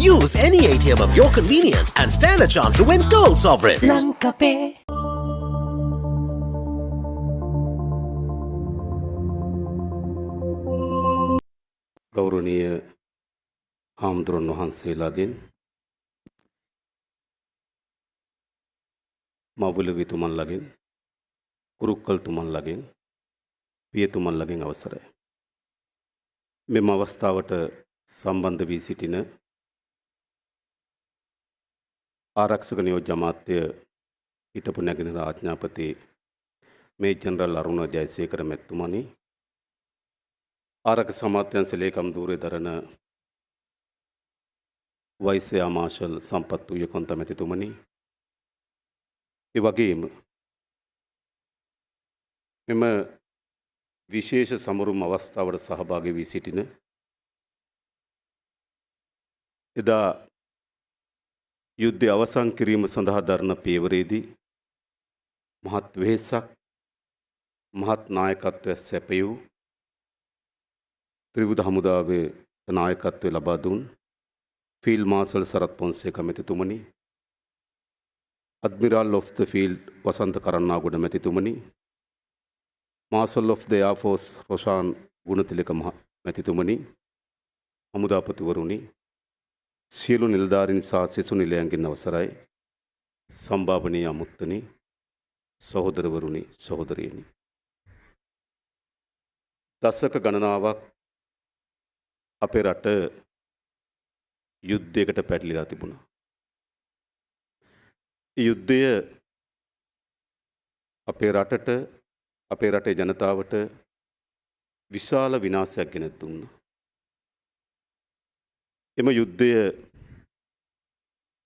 Use any ATM of your convenience and stand a chance to win gold sovereigns. Lankapay. ගෞරවනීය හාමුදුරන් වහන්සේලාගෙන් මවුලවිතුමන්ලගෙන් කුරුක්කල්තුමන්ලගෙන් පියතුමන්ලගෙන් අවසරයි. මෙම අවස්ථාවට සම්බන්ධ වී සිටින ආරක්ෂක නියෝජ්‍ය අමාත්‍ය හිටපු නැගෙනහිර ආඥාපති මේ ජනරල් අරුණ ජයසේකර මැතිතුමනි, ආරක්ෂක අමාත්‍යාංශ ලේකම් ධූරයේ දරන වයිස් එයා මාෂල් සම්පත් උයකොන්ත මැතිතුමනි, ඒ වගේම මෙම විශේෂ සමරුම් අවස්ථාවට සහභාගී වී සිටින එදා යුද්ධය අවසන් කිරීම සඳහා දරන පියවරේදී මහත් වෙහෙසක් මහත් නායකත්වය සැපයූ ත්‍රිවිධ හමුදාවේ නායකත්වය ලබා දුන් ෆීල්ඩ් මාර්ෂල් සරත් පොන්සේක මැතිතුමනි, admiral of the field Wasantha Karannagoda මැතිතුමනි, marshal of the air force Roshan Goonetileke මැතිතුමනි, හමුදාපතිවරුනි, සියලු නිලධාරීන් සහ සෙසු නිලයන්ගෙන් අවසරයි, සම්භාවනීය අමුත්තනි, සහෝදරවරුනි, සහෝදරියනි. දශක ගණනාවක් අපේ රට යුද්ධයකට පැටලිලා තිබුණා. ඒ යුද්ධය අපේ රටට, අපේ රටේ ජනතාවට විශාල විනාශයක් ගෙන දුන්නා. එම යුද්ධය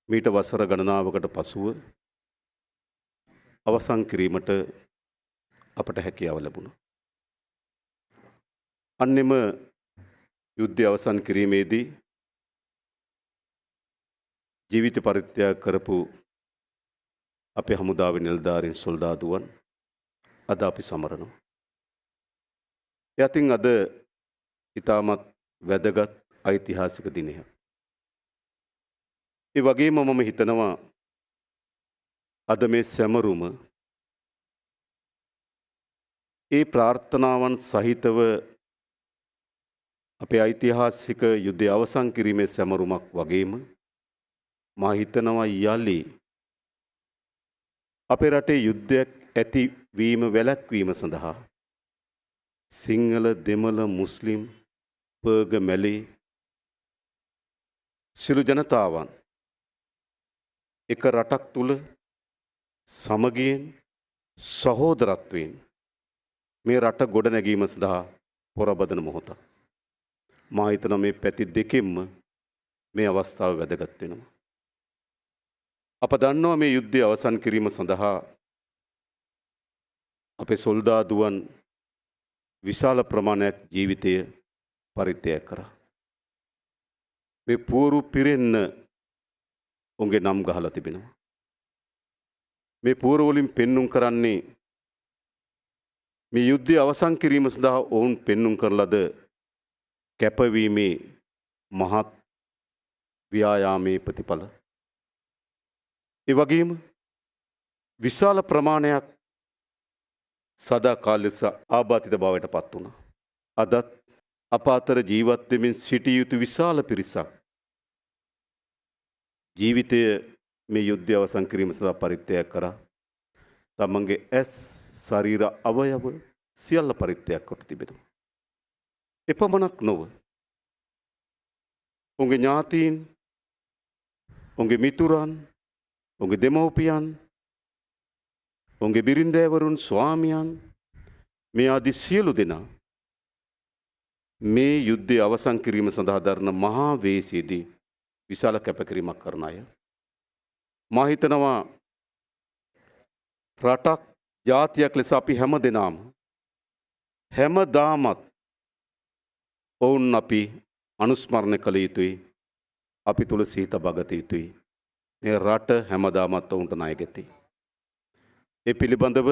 මීට වසර ගණනාවකට පසුව අවසන් කිරීමට අපට හැකියාව ලැබුණා. අන්නෙම යුද්ධය අවසන් කිරීමේදී ජීවිත පරිත්‍යාග කරපු අපේ හමුදාවේ නිලධාරීන් සොල්දාදුවන් අද අපි සමරනවා. යතින් අද ඉතාමත් වැදගත් ඓතිහාසික දිනයක්. ඒ වගේම මම හිතනවා අද මේ සැමරුම ඒ ප්‍රාර්ථනාවන් සහිතව අපේ ඓතිහාසික යුද්ධය අවසන් කිරීමේ සැමරුමක් වගේම මා හිතනවා යලි අපේ රටේ යුද්ධයක් ඇතිවීම වැළැක්වීම සඳහා සිංහල, දෙමළ, මුස්ලිම්, පර්ග, මැලේ සියලු ජනතාවන් එක රටක් තුල සමගියෙන් සහෝදරත්වයෙන් මේ රට ගොඩ නැගීම සඳහා පොරබදන මොහොතක්. මා හිතනවා මේ පැති දෙකෙන්ම මේ අවස්ථාව වැදගත් වෙනවා. අප දන්නවා මේ යුද්ධය අවසන් කිරීම සඳහා අපේ සොල්දාදුවන් විශාල ප්‍රමාණයක් ජීවිතය පරිත්‍යාග කරා. මේ පුවරු පිරෙන්න උන්ගේ නම් ගහලා තිබෙනවා. මේ පුවරු වලින් පෙන්눔 කරන්නේ මේ යුද්ධය අවසන් කිරීම සඳහා ඔවුන් පෙන්눔 කරලද කැපවීමේ මහත් ව්‍යායාමයේ ප්‍රතිඵල. ඒ වගේම විශාල ප්‍රමාණයක් සදාකාලික ආබාධිත බවට පත් වුණා. අදත් අප අතර ජීවත් වෙමින් සිටිය යුතු විශාල පිරිසක් ජීවිතය මේ යුද්ධය අවසන් කිරීම සඳහා පරිත්‍යාග කරා. තමන්ගේ ඇස්, ශරීර අවයව සියල්ල පරිත්‍යාග කොට තිබෙනවා. එපමණක් නොව උන්ගේ ඥාතීන්, උන්ගේ මිතුරන්, උන්ගේ දෙමව්පියන්, උන්ගේ බිරින්දෑවරුන්, ස්වාමියන්, මේ ආදී සියලු දෙනා මේ යුද්ධය අවසන් කිරීම සඳහා දරන මහා වේසයේදී විශාල කැපකිරීමක් කරන අය. මා හිතනවා රටක්, ජාතියක් ලෙස අපි හැමදාමත් ඔවුන් අපි අනුස්මරණය කළ යුතුයි. අපි තුල සිහි තබා ගත යුතුයි. මේ රට හැමදාමත් ඔවුන්ට ණය ගැතේ. ඒ පිළිබඳව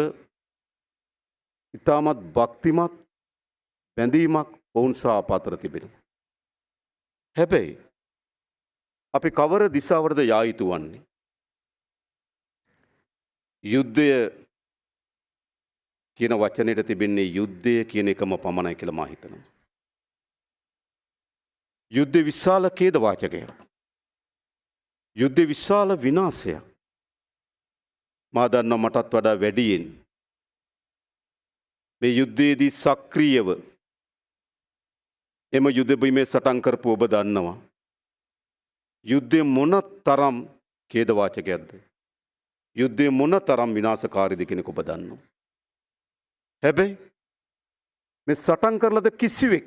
ඉතාමත් භක්තිමත් බැඳීමක් ඔවුන් සහ අප අතර තිබෙනවා. හැබැයි අපි කවර දිසාවටද යා යුතු වන්නේ? යුද්ධය කියන වචනයට තිබෙන්නේ යුද්ධය කියන එකම පමණයි කියලා මා හිතනවා. යුද්ධ විශාල ඛේද වාචකයක්. යුද්ධ විශාල විනාශයක්. මා දන්නවා මටත් වඩා වැඩියෙන් මේ යුද්ධයේදී සක්‍රියව එම යුද බිමේ සටන් කරපු ඔබ දන්නවා. යුද්ධය මොන තරම් ඛේද වාචකයක්ද? යුද්ධය මොන තරම් විනාශකාරීද කියන එක ඔබ දන්නවා. හැබැයි මේ සටන් කරලද කිසිවෙක්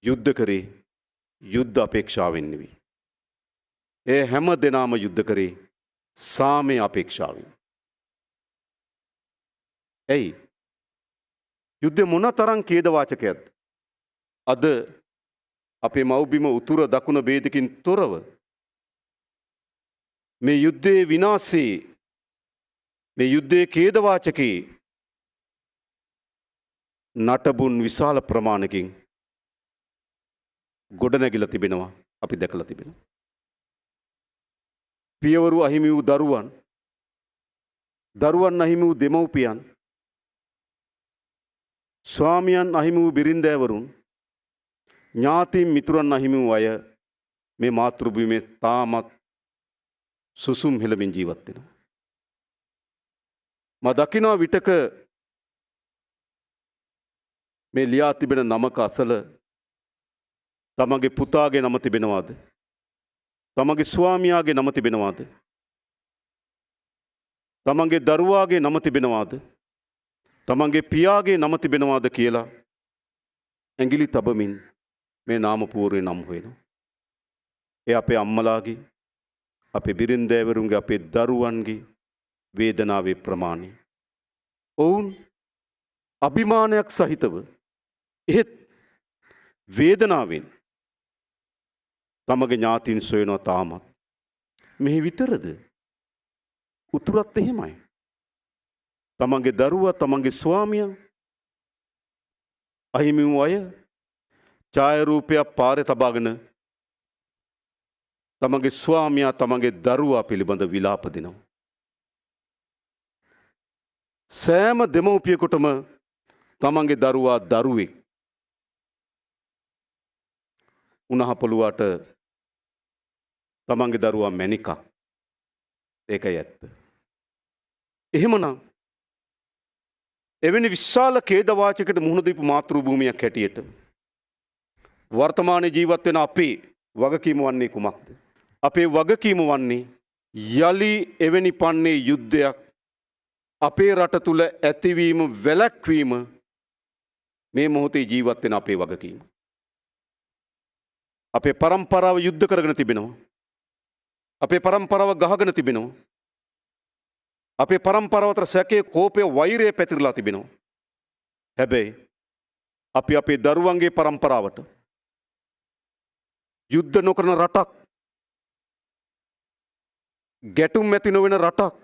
යුද්ධ කරේ යුද්ධ අපේක්ෂාවෙන් නෙවෙයි. ඒ හැම දෙනාම යුද්ධ කරේ සාමය අපේක්ෂාවෙන්. ඇයි? යුද්ධ මොන තරම් ඛේද වාචකයක්ද? අද අපේ මව්බිම උතුර දකුණ ભેදකින් තොරව මේ යුද්ධයේ විනාශේ මේ යුද්ධයේ ඛේද වාචකේ නටබුන් විශාල ප්‍රමාණකින් ගොඩනැගිලා තිබෙනවා. අපි දැකලා තිබෙනවා. පියවරු අහිමි වූ දරුවන්, දරුවන් අහිමි වූ දෙමව්පියන්, ස්වාමියන් අහිමි වූ බිරින්දෑවරුන්, ඥාතීන් මිතුරන් අහිමි වූ අය මේ මාතෘභූමියේ තාමත් සුසුම් හෙළමින් ජීවත් වෙනවා. මා දකිනා විටක මේ ලියා තිබෙන නමක අසල තමගේ පුතාගේ නම තිබෙනවාද? තමගේ ස්වාමියාගේ නම තිබෙනවාද? තමගේ දරුවාගේ නම තිබෙනවාද? තමගේ පියාගේ නම තිබෙනවාද කියලා ඇඟිලි තබමින් මේ නාම පූර්වේ නම් හොයනවා. ඒ අපේ අම්මලාගේ, අපේ බිරින්දෑවරුන්ගේ, අපේ දරුවන්ගේ වේදනාවේ ප්‍රමාණය. ඔවුන් අභිමානයක් සහිතව එහෙත් වේදනාවෙන් තමගේ ඥාතීන් සොයනවා තාමත්. මෙහි විතරද? උතුරත් එහෙමයි. තමන්ගේ දරුවා, තමන්ගේ ස්වාමියා අහිමි වූ අය ඡායාරූපයක් පාරේ තබාගෙන තමන්ගේ ස්වාමියා, තමන්ගේ දරුවා පිළිබඳ විලාප දෙනවා. සෑම දෙමව්පියෙකුටම තමන්ගේ දරුවා දරුවෙක් උනහ පොළුවට තමන්ගේ දරුවා මැණිකක්. ඒකයි ඇත්ත. එහෙමනම් එවැනි විශාල ඛේද වාචකයකට මුහුණ දීපු මාතෘභූමියක් හැටියට වර්තමානයේ ජීවත් වෙන අපේ වගකීම වන්නේ කුමක්ද? අපේ වගකීම වන්නේ යලි එවැනි පන්නේ යුද්ධයක් අපේ රට තුල ඇතිවීම වැළැක්වීම මේ මොහොතේ ජීවත් වෙන අපේ වගකීම. අපේ પરම්පරාව යුද්ධ කරගෙන තිබෙනවා. අපේ પરම්පරාව ගහගෙන තිබෙනවා. අපේ પરම්පරාව අතර සැකේ, කෝපය, වෛරය පැතිරලා තිබෙනවා. හැබැයි අපි අපේ දරුවන්ගේ પરම්පරාවට යුද්ධ නොකරන රටක්, ගැටුම් ඇති නොවන රටක්,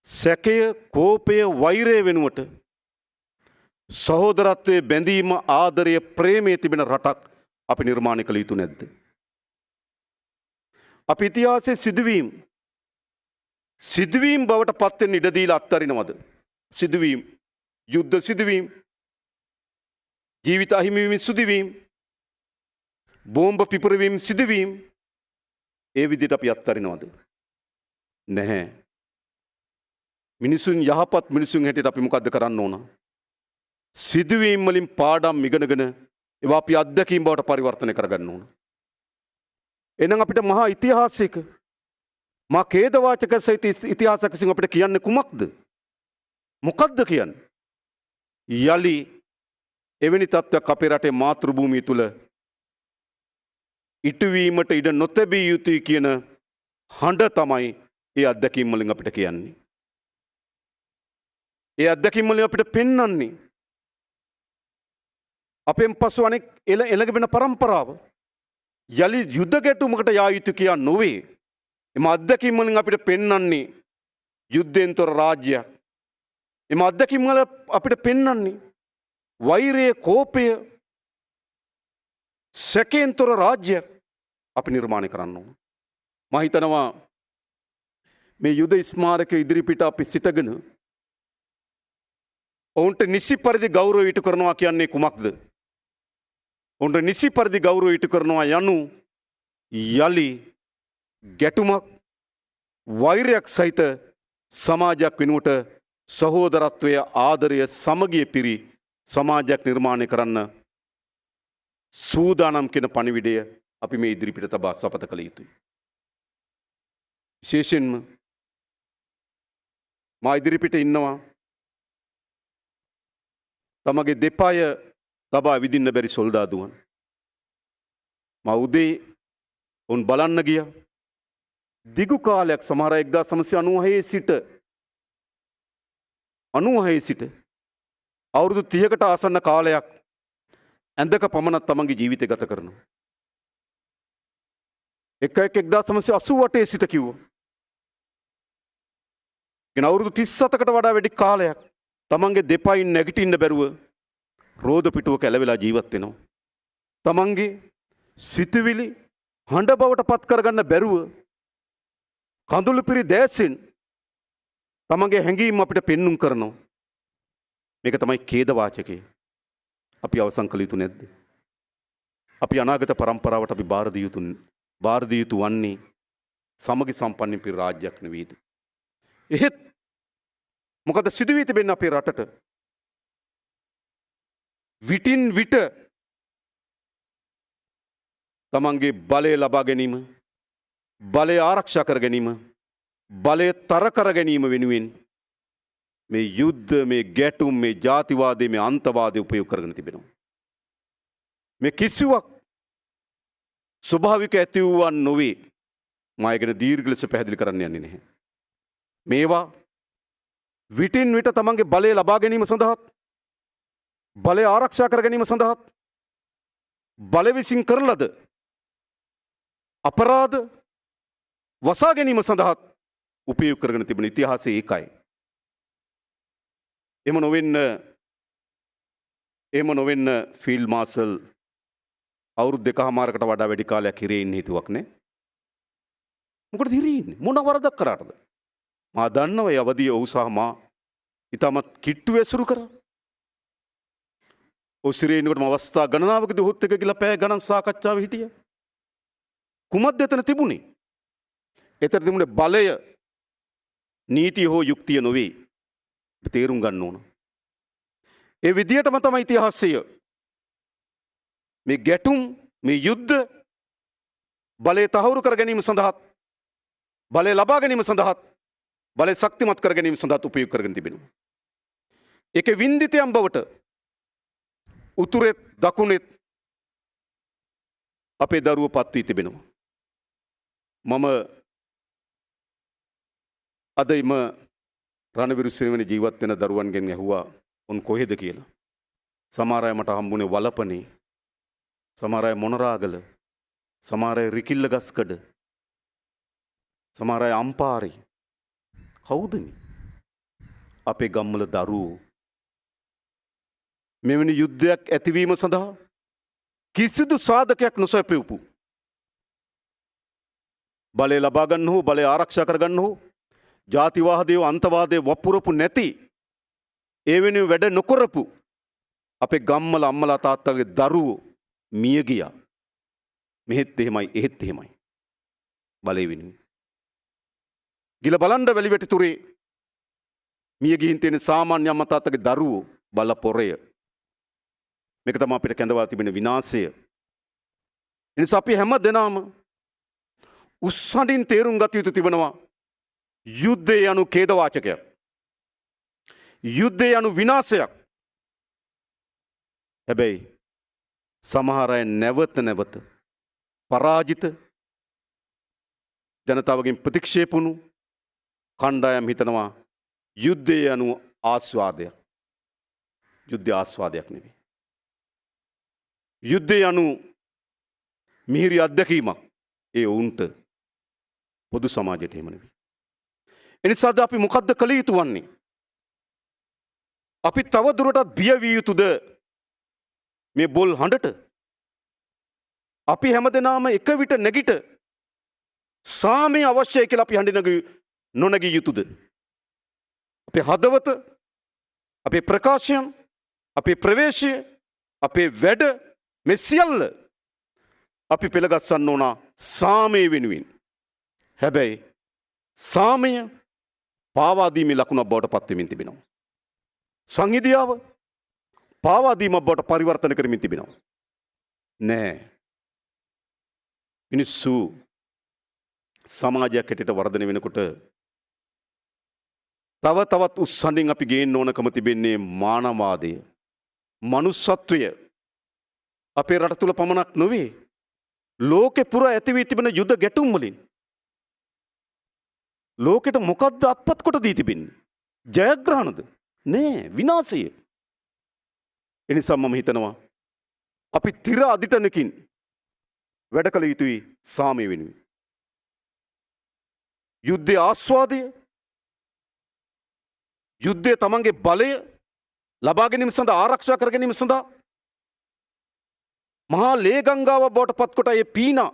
සැකය, කෝපය, වෛරය වෙනුවට සහෝදරත්වයේ බැඳීම, ආදරය, ප්‍රේමය තිබෙන රටක් අපි නිර්මාණය කළ යුතු නැද්ද? අපි ඉතිහාසයේ සිදුවීම් බවට පත් වෙන්න ඉඩ දීලා අත්හරිනවද? සිදුවීම්, යුද්ධ සිදුවීම්, ජීවිත අහිමි වීම සිදුවීම්, බෝම්බ පිපිරවීම සිදුවීම්, ඒ විදිහට අපි අත්හරිනවද? නැහැ. මිනිසුන් යහපත් මිනිසුන් හැටියට අපි මොකද්ද කරන්න ඕන? සිදුවීම් වලින් පාඩම් ඉගෙනගෙන ඒවා අපි අත්දැකීම් බවට පරිවර්තනය කරගන්න ඕන. එහෙනම් අපිට මහා ඉතිහාසයක, මා ඛේදවාචක සහිත ඉතිහාසයක් විසින් අපිට කියන්නේ කුමක්ද? මොකක්ද කියන්නේ? යලි එවැනි තත්ත්වයක් අපේ රටේ මාතෘභූමිය තුල ඉටුවීමට ඉඩ නොතැබිය යුතුයි කියන හඬ තමයි ඒ අත්දැකීම් වලින් අපිට කියන්නේ. ඒ අත්දැකීම් වලින් අපිට පෙන්වන්නේ අපෙන් පසු අනෙක් එළගෙන પરම්පරාව යලි යුද්ධ ගැටුමකට යා යුතු කියා නොවේ. එම අත්දැකීම් වලින් අපිට පෙන්වන්නේ යුද්ධයෙන් තොර රාජ්‍යයක්. එම අත්දැකීම් වල අපිට පෙන්වන්නේ වෛරය, කෝපය, සැකයෙන් තොර රාජ්‍යයක් අපි නිර්මාණය කරන්න ඕන. මම හිතනවා මේ යුද ස්මාරක ඉදිරිපිට අපි සිටගෙන ඔවුන්ට නිසි පරිදි ගෞරව ඉටු කරනවා කියන්නේ කුමක්ද? ඔවුන්ට නිසි පරිදි ගෞරව ඉටු කරනවා යනු යලි ගැටුමක් වෛරයක් සහිත සමාජයක් වෙනුවට සහෝදරත්වය ආදරය සමගිය පිරි සමාජයක් නිර්මාණය කරන්න සූදානම් කියන පණිවිඩය අපි මේ ඉදිරිපිට තබා සපත කළ යුතුයි. විශේෂයෙන්ම මා ඉදිරිපිට ඉන්නවා තමගේ දෙපාය තබා විදින්න බැරි සොල්දාදුවන්. මා උදේ උන් බලන්න ගියා. දිගු කාලයක් සමහර 1996 සිට 96 සිට අවුරුදු 30කට ආසන්න කාලයක් ඇඳක පමණක් තමන්ගේ ජීවිතය ගත කරනවා. 1988 සිට කිව්වා. ගෙන අවුරුදු 37කට වඩා වැඩි කාලයක් තමන්ගේ දෙපයින් නැගිටින්න බැරුව රෝද පිටුවක ඇලවෙලා ජීවත් වෙනවා. තමන්ගේ සිතුවිලි හඬ බවට පත් කරගන්න බැරුව කඳුළු පිරි දෑසෙන් තමන්ගේ හැඟීම් අපිට පෙන්눔 කරනවා. මේක තමයි ඛේද වාචකය. අපි අවසන් කළ යුතු නැද්ද? අපි අනාගත පරම්පරාවට අපි බාර දිය යුතු වන්නේ සමගි සම්පන්න පිරි රාජ්‍යයක් නෙවෙයිද? එහෙත් මොකද සිදු වී තිබෙන්නේ අපේ රටට? විටින් විට තමන්ගේ බලය ලබා ගැනීම, බලය ආරක්ෂා කර ගැනීම, බලය තර කර ගැනීම වෙනුවෙන් මේ යුද්ධ, මේ ගැටුම්, මේ ජාතිවාදය, මේ අන්තවාදය උපයෝග කරගෙන තිබෙනවා. මේ කිසිවක් ස්වභාවික ඇති වූවන් නොවේ. මම ගැන දීර්ඝ ලෙස පැහැදිලි කරන්න යන්නේ නැහැ. මේවා විටින් විට තමන්ගේ බලය ලබා ගැනීම සඳහා, බලය ආරක්ෂා කර ගැනීම සඳහා, බලය විසින් කරන ලද අපරාධ වසා ගැනීම සඳහා උපයෝග කරගෙන තිබෙන ඉතිහාසය ඒකයි. එහෙම නොවෙන්න ෆීල්ඩ් මාර්ෂල් අවුරුදු 2කමාරකට වඩා වැඩි කාලයක් හිරේ ඉන්න හිතුවක් නේ. මොකටද හිරේ ඉන්නේ? මොන වරදක් කරාටද? මා දන්නවා ඒ අවදියේ ඔහු සහ මා ඊටමත් කිට්ටු ඇසුරු කරා. ඔසිරේ ඉන්නකොටම අවස්ථා ගණනාවකදී ඔහුත් එක්ක ගිහලා පැය ගණන් සාකච්ඡාව හිටියා. කුමක්ද එතන තිබුණේ? එතන තිබුණේ බලය, නීතිය හෝ යුක්තිය නොවේ. තේරුම් ගන්න ඕන. ඒ විදියටම තමයි ඉතිහාසය මේ ගැටුම්, මේ යුද්ධ බලය තහවුරු කර ගැනීම සඳහා, බලය ලබා ගැනීම සඳහා, බලය ශක්තිමත් කර ගැනීම සඳහා උපයෝග කරගෙන තිබෙනවා. ඒකේ වින්දිතයන් බවට උතුරෙත් දකුණෙත් අපේ දරුවෝ පත් වී තිබෙනවා. මම අද ඉම රණවිරු සිරිවෙන ජීවත් වෙන දරුවන්ගෙන් ඇහුවා උන් කොහෙද කියලා. සමහර අය මට හම්බුනේ වලපනේ, සමහර අය මොනරාගල, සමහර අය රිකිල්ල ගස්කඩ, සමහර අය අම්පාරේ. කවුද මේ? අපේ ගම්වල දරුවෝ මෙවැනි යුද්ධයක් ඇතිවීම සඳහා කිසිදු සාධකයක් නොසැපෙව්පු, බලය ලබා ගන්න හෝ බලය ආරක්ෂා කර ගන්න හෝ ජාතිවාදය අන්තවාදය වපුරපු නැති, ඒ වෙනුවෙන් වැඩ නොකරපු අපේ ගම්වල අම්මලා තාත්තගේ දරුවෝ මිය ගියා. මෙහෙත් එහෙමයි, එහෙත් එහෙමයි. බලය වෙනුවෙන් ගිල බලන්න වැලිවැටි තුරේ මිය ගිහින් තියෙන සාමාන්‍ය අම්මා තාත්තගේ දරුවෝ බල පොරය. මේක තමයි අපිට කැඳවා තිබෙන විනාශය. එනිසා අපි හැම දෙනාම උස්සඩින් තේරුම් ගත යුතු තිබෙනවා යුද්ධය යනු ඛේදවාචකයක්. යුද්ධය යනු විනාශයක්. හැබැයි සමහර අය නැවත නැවත පරාජිත ජනතාවගෙන් ප්‍රතික්ෂේප වුණු කණ්ඩායම් හිතනවා යුද්ධය යනු ආස්වාදයක්. යුද්ධය ආස්වාදයක් නෙවෙයි. යුද්ධය යනු මිහිරි අත්දැකීමක්. ඒ ඔවුන්ට පොදු සමාජයට එහෙම නෙවෙයි. එනිසාද අපි මොකද්ද කළ යුතු වන්නේ? අපි තව දුරටත් බිය විය යුතුද මේ බොල් හඬට? අපි හැමදෙනාම එක විට නැගිට සාමය අවශ්‍යයි කියලා අපි හඬ නොනැගිය යුතුද? අපේ හදවත, අපේ ප්‍රකාශයන්, අපේ ප්‍රවේශය, අපේ වැඩ මේ සියල්ල අපි පෙළගස්සන්න ඕන සාමය වෙනුවෙන්. හැබැයි සාමය පාවාදීමේ ලකුණක් බවට පත් වෙමින් තිබෙනවා. සංහිඳියාව පාවාදීමක් බවට පරිවර්තන කරමින් තිබෙනවා. නෑ. මිනිස්සු සමාජයක් හැටියට වර්ධනය වෙනකොට තව තවත් උස්සන්ඩින් අපි ගේන්න ඕනකම තිබෙන්නේ මානවවාදය, මනුස්සත්වය. අපේ රට තුළ පමණක් නොවේ, ලෝකෙ පුරා ඇති වී තිබෙන යුද ගැටුම් වලින් ලෝකෙට මොකද්ද අත්පත් කොට දී තිබෙන්නේ? ජයග්‍රහණද? නෑ, විනාශය. එනිසා මම හිතනවා අපි තිර අදිටනකින් වැඩ කළ යුතුයි සාමය වෙනුවෙන්. යුද්ධයේ ආස්වාදය, යුද්ධයේ තමන්ගේ බලය ලබා ගැනීම සඳහා, ආරක්ෂා කර ගැනීම සඳහා මහා ලේ ගංගාව බවට පත් කොට ඒ පීනා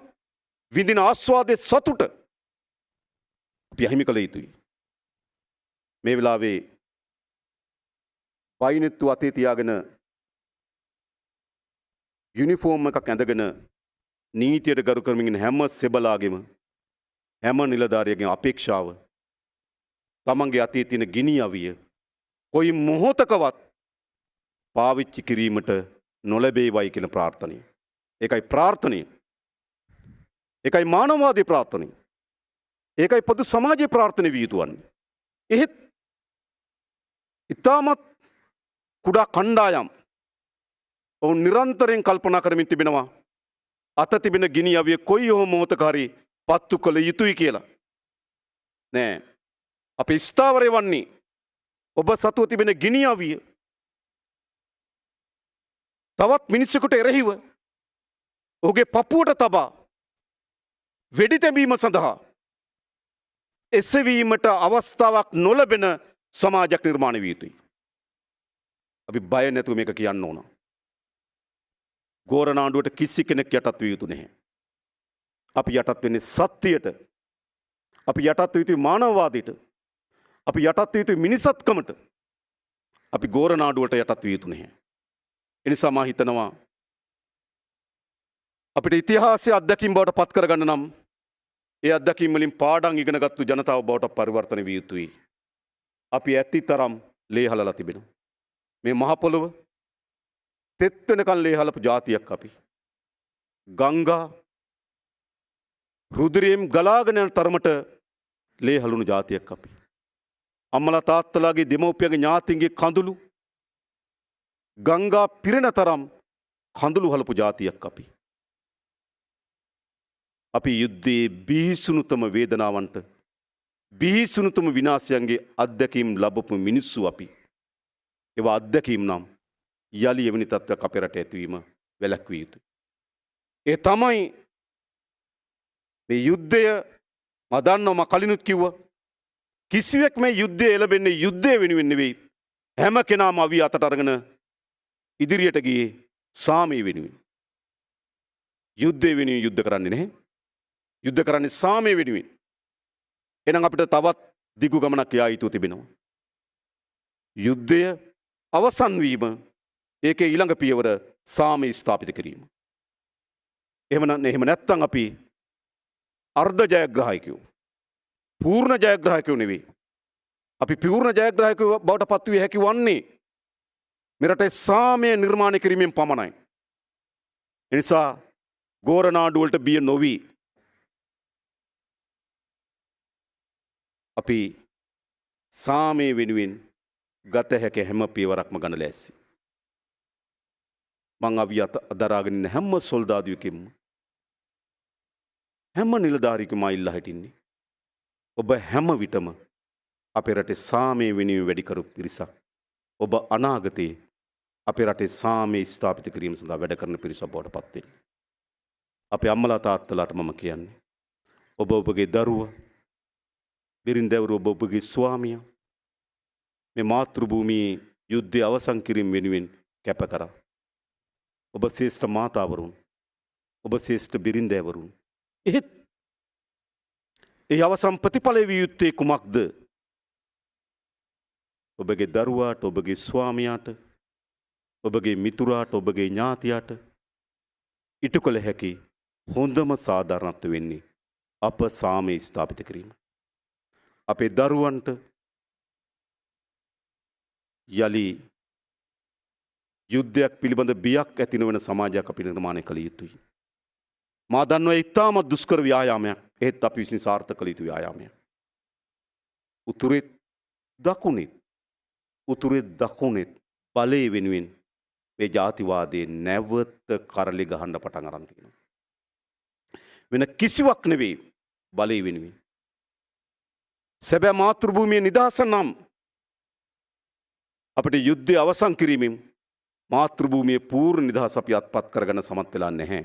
විඳින ආස්වාදයේ සතුට අපි අහිමි කළ යුතුයි. මේ වෙලාවේ වයිනෙත්තු අතේ තියාගෙන යුනිෆෝම් එකක් ඇඳගෙන නීතියට ගරු කරමින් හැම සෙබලාගෙම, හැම නිලධාරියගෙම අපේක්ෂාව තමන්ගේ අතේ තියෙන ගිනි අවිය කොයි මොහොතකවත් පාවිච්චි කිරීමට නොලැබේවයි කියන ප්‍රාර්ථනය. ඒකයි ප්‍රාර්ථනය. ඒකයි මානවවාදී ප්‍රාර්ථනය. ඒකයි පොදු සමාජයේ ප්‍රාර්ථනය විය යුතු වන්නේ. එහෙත් ඉතාමත් කුඩා කණ්ඩායම් ඔවුන් නිරන්තරයෙන් කල්පනා කරමින් තිබෙනවා අත තිබෙන ගිනි අවිය කොයි හෝ මොහොතක හරි පත්තු කළ යුතුයි කියලා. නෑ. අපේ ස්ථාවරය වන්නේ ඔබ සතුව තිබෙන ගිනි අවිය තවත් මිනිස්සුකට එරෙහිව ඔහුගේ පපුවට තබා වෙඩි තැබීම සඳහා එසවීමට අවස්ථාවක් නොලැබෙන සමාජයක් නිර්මාණය විය යුතුයි. අපි බය නැතුව මේක කියන්න ඕන. ගෝරනාණ්ඩුවට කිසි කෙනෙක් යටත් විය යුතු නැහැ. අපි යටත් වෙන්නේ සත්‍යයට. අපි යටත් විය යුතුයි මානවවාදයට. අපි යටත් විය යුතුයි මිනිසත්කමට. අපි ගෝරනාණ්ඩුවට යටත් විය යුතු නැහැ. එනිසා මා හිතනවා අපිට ඉතිහාසයේ අත්දැකීම් බවට පත් කරගන්න නම් ඒ අත්දැකීම් වලින් පාඩම් ඉගෙනගත්තු ජනතාව බවට පරිවර්තන විය යුතුයි. අපි ඇති තරම් ලේ හලලා තිබෙනවා. මේ මහ පොළොව තෙත් වෙනකන් ලේ හලපු ජාතියක් අපි. ගංගා රුධිරයෙන් ගලාගෙන යන තරමට ලේ හලුණු ජාතියක් අපි. අම්මලා තාත්තලාගේ දෙමව්පියන්ගේ ඥාතීන්ගේ කඳුළු ගංගා පිරෙන තරම් කඳුළු හලපු ජාතියක් අපි. අපි යුද්ධයේ බිහිසුණුතම වේදනාවන්ට, බිහිසුණුතම විනාශයන්ගේ අත්දැකීම් ලැබපු මිනිස්සු අපි. ඒවා අත්දැකීම් නම් යලි එවැනි තත්ත්වයක් අපේ රට ඇතිවීම වැළැක්විය යුතුයි. ඒ තමයි මේ යුද්ධය මම දන්නවා මම කලිනුත් කිව්වා කිසිවෙක් මේ යුද්ධය එළබෙන්නේ යුද්ධය වෙනුවෙන් නෙවෙයි. හැම කෙනාම අවිය අතට අරගෙන ඉදිරියට ගියේ සාමය වෙනුවෙන්. යුද්ධය වෙනුවෙන් යුද්ධ කරන්නේ නැහැ. යුද්ධ කරන්නේ සාමය වෙනුවෙන්. එහෙනම් අපිට තවත් දිගු ගමනක් යා යුතු තිබෙනවා. යුද්ධය අවසන් වීම, ඒකේ ඊළඟ පියවර සාමය ස්ථාපිත කිරීම. එහෙම නැත්නම් අපි අර්ධ ජයග්‍රාහකයෝ, පූර්ණ ජයග්‍රාහකයෝ නෙවෙයි. අපි පූර්ණ ජයග්‍රාහකයෝ බවට පත් විය හැකි වන්නේ මෙරටේ සාමය නිර්මාණය කිරීමෙන් පමණයි. එනිසා ගෝරනාඩු වලට බිය නොවි අපි සාමය වෙනුවෙන් ගත හැකි හැම පියවරක්ම ගන්න ලෑස්ති. මං අවිය දරාගෙන ඉන්න හැම සොල්දාදුවෙකින්ම, හැම නිලධාරියෙකුම ඉල්ලා හිටින්නේ ඔබ හැම විටම අපේ රටේ සාමය වෙනුවෙන් වැඩි කරු පිරිසක්. ඔබ අනාගතයේ අපේ රටේ සාමය ස්ථාපිත කිරීම සඳහා වැඩ කරන පිරිසක් බවට පත් වෙන්න. අපේ අම්මලා තාත්තලාට මම කියන්නේ ඔබ ඔබගේ දරුවා, බිරින්දෑවරු ඔබ ඔබගේ ස්වාමියා මේ මාතෘ භූමියේ යුද්ධය අවසන් කිරීම වෙනුවෙන් කැප කරා. ඔබ ශ්‍රේෂ්ඨ මාතාවරුන්, ඔබ ශ්‍රේෂ්ඨ බිරින්දෑවරුන්. එහෙත් ඒ අවසන් ප්‍රතිඵලය විය යුත්තේ කුමක්ද? ඔබගේ දරුවාට, ඔබගේ ස්වාමියාට, ඔබගේ මිතුරාට, ඔබගේ ඥාතියාට ඉටු කළ හැකි හොඳම සාධාරණත්වය වෙන්නේ අප සාමය ස්ථාපිත කිරීම. අපේ දරුවන්ට යලි යුද්ධයක් පිළිබඳ බියක් ඇති නොවන සමාජයක් අපි නිර්මාණය කළ යුතුයි. මා දන්නවා ඉතාමත් දුෂ්කර ව්‍යායාමයක්. එහෙත් අපි විසින් සාර්ථක කළ යුතු ව්‍යායාමයක්. උතුරෙත් දකුණෙත් බලය වෙනුවෙන් මේ ජාතිවාදයේ නැවත කරලි ගහන්න පටන් අරන් තියෙනවා. වෙන කිසිවක් නෙවෙයි බලය වෙනුවෙන්. සැබෑ මාතෘභූමියේ නිදහස නම් අපිට යුද්ධය අවසන් කිරීමෙන් මාතෘභූමියේ පූර්ණ නිදහස අපි අත්පත් කරගන්න සමත් වෙලා නැහැ.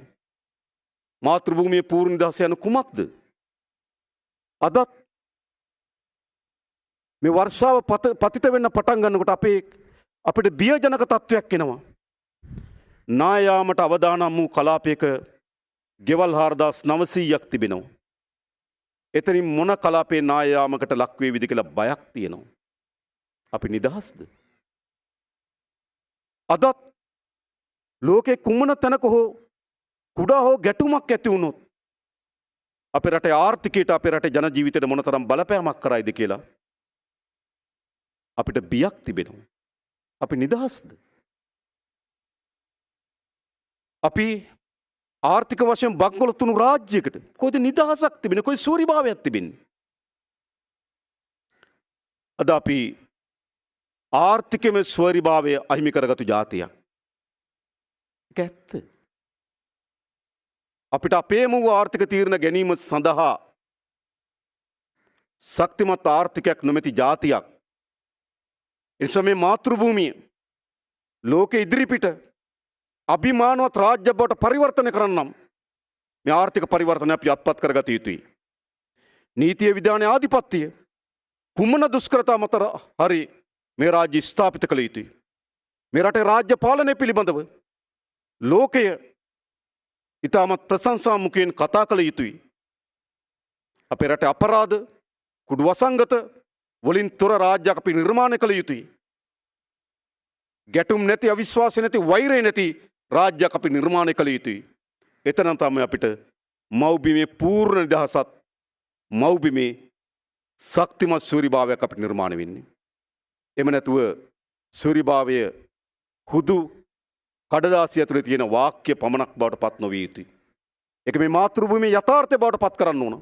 මාතෘභූමියේ පූර්ණ නිදහස යන කුමක්ද? අදත් මේ වර්ෂාව පතිත වෙන්න පටන් ගන්නකොට අපිට බියජනක තත්වයක් එනවා. නායාමට අවදානම් වූ කලාපයක ගෙවල් 4900ක් තිබෙනවා. එතනින් මොන කලාපේ නායාමකට ලක්වේවිද කියලා බයක් තියෙනවා. අපි නිදහස්ද? අදත් ලෝකේ කුමන තැනක හෝ කුඩා හෝ ගැටුමක් ඇති වුණොත් අපේ රටේ ආර්ථිකයට, අපේ රටේ ජන ජීවිතයට මොනතරම් බලපෑමක් කරයිද කියලා අපිට බියක් තිබෙනවා. අපි නිදහස්ද? අපි ආර්ථික වශයෙන් බංකොලොත් වුණු රාජ්‍යයකට කොයිද නිදහසක් තිබෙන්නේ? කොයි සූරිභාවයක් තිබෙන්නේ? අද අපි ආර්ථිකයේ ස්වරිභාවය අහිමි කරගත්තු ජාතියක්. ඒක ඇත්ත. අපිට අපේම වූ ආර්ථික තීරණ ගැනීම සඳහා ශක්තිමත් ආර්ථිකයක් නොමැති ජාතියක්. එනිසා මේ මාතෘභූමිය ලෝකෙ ඉදිරිපිට අභිමානවත් රාජ්‍ය බවට පරිවර්තනය කරන්නම් මේ ආර්ථික පරිවර්තනය අපි අත්පත් කරගත යුතුයි. නීතිය විධානයේ ආධිපත්‍යය කුමන දුෂ්කරතා මත හරි මේ රාජ්‍ය ස්ථාපිත කළ යුතුයි. මේ රටේ රාජ්‍ය පාලනය පිළිබඳව ලෝකය ඉතාමත් ප්‍රශංසා මුඛයෙන් කතා කළ යුතුයි. අපේ රටේ අපරාධ කුඩු වසංගත වලින් තොර රාජ්‍යයක් අපි නිර්මාණය කළ යුතුයි. ගැටුම් නැති, අවිශ්වාස නැති, වෛරය නැති රාජ්‍යයක් අපි නිර්මාණය කළ යුතුයි. එතන තමයි අපිට මව්බිමේ පූර්ණ නිදහසත්, මව්බිමේ ශක්තිමත් සූරිභාවයක් අපිට නිර්මාණය වෙන්නේ. එම නැතුව සූරිභාවය හුදු කඩදාසිය ඇතුලේ තියෙන වාක්‍ය පමණක් බවට පත් නොවිය යුතුයි. ඒක මේ මාතෘභූමියේ යථාර්ථය බවට පත් කරන්න ඕන.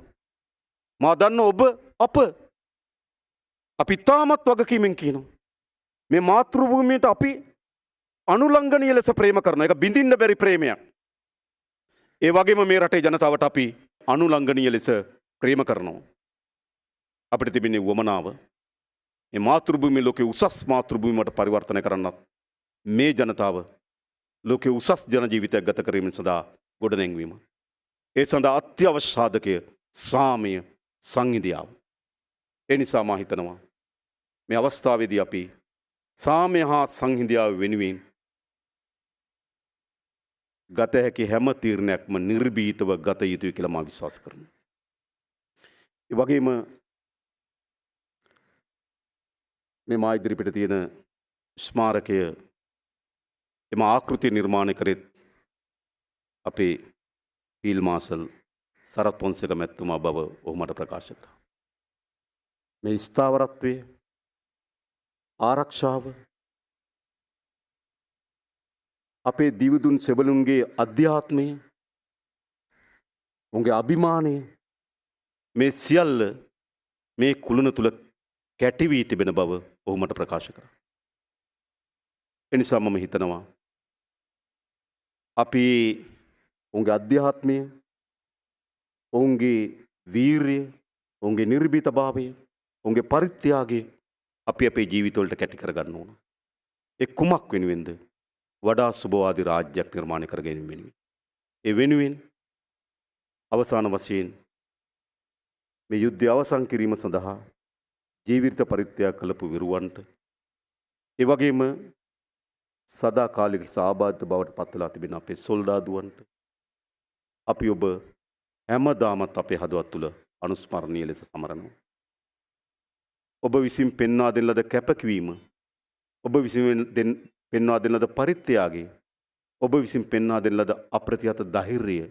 මා දන්න ඔබ අපි තාමත් වගකීමෙන් කියනවා. මේ මාතෘභූමියට අපි අනුලංඝනීය ලෙස ප්‍රේම කරනවා. ඒක බිඳින්න බැරි ප්‍රේමයක්. ඒ වගේම මේ රටේ ජනතාවට අපි අනුලංඝනීය ලෙස ප්‍රේම කරනවා. අපිට තිබෙන වමනාව මේ මාතෘභූමිය ලෝකේ උසස් මාතෘභූමියට පරිවර්තනය කරන්නත් මේ ජනතාව ලෝකේ උසස් ජන ජීවිතයක් ගත කිරීම සඳහා ගොඩනැංවීම. ඒ සඳහා අත්‍යවශ්‍ය සාධකය සාමය, සංහිඳියාව. ඒ නිසා මා හිතනවා මේ අවස්ථාවේදී අපි සාමය හා සංහිඳියාව වෙනුවෙන් ගත හැකි හැම තීරණයක්ම නිර්භීතව ගත යුතුයි කියලා මා විශ්වාස කරනවා. ඒ වගේම මේ මා ඉදිරිපිට තියෙන ස්මාරකය එම ආකෘතිය නිර්මාණය කරෙත් අපේ ෆීල්ඩ් මාර්ෂල් සරත් පොන්සේක මැතිතුමා බව ඔහු මට ප්‍රකාශ කළා. මේ ස්ථාවරත්වය, ආරක්ෂාව, අපේ දිවිදුන් සෙබළුන්ගේ අධ්‍යාත්මය, උන්ගේ අභිමානය, මේ සියල්ල මේ කුළුණ තුල කැටි වී තිබෙන බව ඔහු මට ප්‍රකාශ කරා. එනිසා මම හිතනවා අපි උන්ගේ අධ්‍යාත්මය, ඔවුන්ගේ වීරිය, ඔවුන්ගේ නිර්භීතභාවය, ඔවුන්ගේ පරිත්‍යාගය අපි අපේ ජීවිතවලට කැටි කරගන්න ඕන. ඒ කුමක් වෙනුවෙන්ද? වඩා සුබවාදී රාජ්‍යයක් නිර්මාණය කර ගැනීම වෙනුවෙන්. ඒ වෙනුවෙන් අවසාන වශයෙන් මේ යුද්ධය අවසන් කිරීම සඳහා ජීවිත පරිත්‍යාග කළපු විරුවන්ට, ඒ වගේම සදාකාලික සහභාගී බවට පත් වෙලා තිබෙන අපේ සොල්දාදුවන්ට, අපි ඔබ හැමදාමත් අපේ හදවත් තුළ අනුස්මරණීය ලෙස සමරනවා. ඔබ විසින් පෙන්වා දෙන ලද කැපකිවීම, ඔබ විසින් පෙන්වා දෙන ලද පරිත්‍යාගය, ඔබ විසින් පෙන්වා දෙන ලද අප්‍රතිහත ධෛර්යය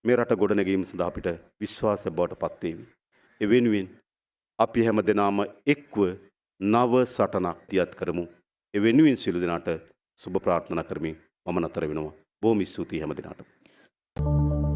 මේ රට ගොඩනැගීම සඳහා අපිට විශ්වාසය බවට පත්වේවි. ඒ වෙනුවෙන් අපි හැම දෙනාම එක්ව නව සටනක් තියත් කරමු. ඒ වෙනුවෙන් සියලු දෙනාට සුබ ප්‍රාර්ථනා කරමින් මම නතර වෙනවා. බොහොම ස්තුතියි හැම දෙනාටම.